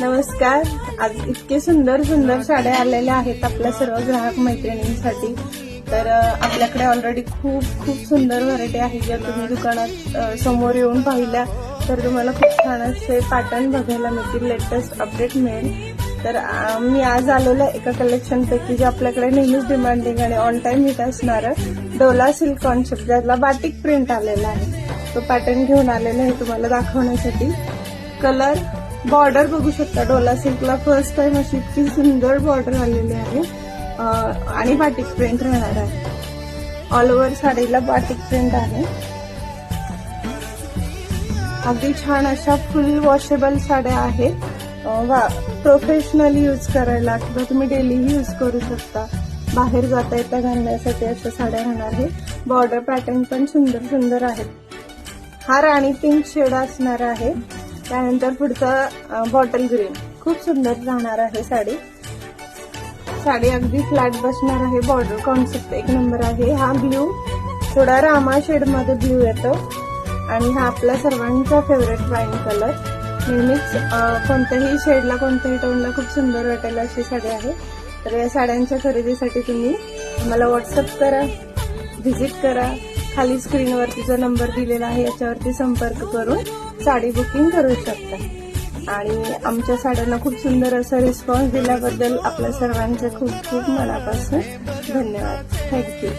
नमस्कार. आज इतके सुंदर सुंदर साड्या आलेल्या आहेत आपल्या सर्व ग्राहक मैत्रिणींसाठी. तर आपल्याकडे ऑलरेडी खूप खूप सुंदर व्हरायटी आहे. ज्या तुम्ही दुकानात समोर येऊन पाहिल्या तर तुम्हाला खूप छान असे पॅटर्न बघायला मिळतील, लेटेस्ट अपडेट मिळेल. तर मी आज आलेल्या एका कलेक्शन पैकी जे आपल्याकडे नेहमीच डिमांडिंग आणि ऑन टाइम हिट असणारं डोला सिल्क कॉन्सेप्ट ज्याला बाटिक प्रिंट आलेला आहे तो पॅटर्न घेऊन आलेला आहे तुम्हाला दाखवण्यासाठी. कलर बॉर्डर बघू शकता. डोला सिल्कला फर्स्ट टाइम अशी इतकी सुंदर बॉर्डर आलेली आहे आणि बाटिक प्रिंट राहणार आहे. ऑल ओव्हर साडीला बाटिक प्रिंट आहे. अगदी छान अशा फुल वॉशेबल साड्या आहेत. प्रोफेशनली यूज करायला किंवा तुम्ही डेलीही यूज करू शकता. बाहेर जाता येता घालण्यासाठी अशा साड्या राहणार आहे. बॉर्डर पॅटर्न पण सुंदर सुंदर आहेत. हा राणी पिंक शेड असणार आहे. त्यानंतर पुढचा बॉटल ग्रीन खूप सुंदर राहणार आहे साडी. साडी अगदी फ्लॅट बसणार आहे. बॉर्डर कॉन्सेप्ट एक नंबर आहे. हा ब्ल्यू थोडा रामा शेड मध्ये ब्ल्यू येतो आणि हा आपल्या सर्वांचा फेवरेट वाईन कलर. नेहमीच कोणत्याही शेडला कोणत्याही टोनला खूप सुंदर वाटेल अशी साडी आहे. तर या साड्यांच्या खरेदीसाठी तुम्ही मला व्हॉट्सअप करा, व्हिजिट करा. खाली स्क्रीनवरती जो नंबर दिलेला आहे याच्यावरती संपर्क करून साडी बुकिंग करू शकता. आणि आमच्या साड्यांना खूप सुंदर असा रिस्पॉन्स दिल्याबद्दल आपल्या सर्वांचे खूप खूप मनापासून धन्यवाद. थँक्यू.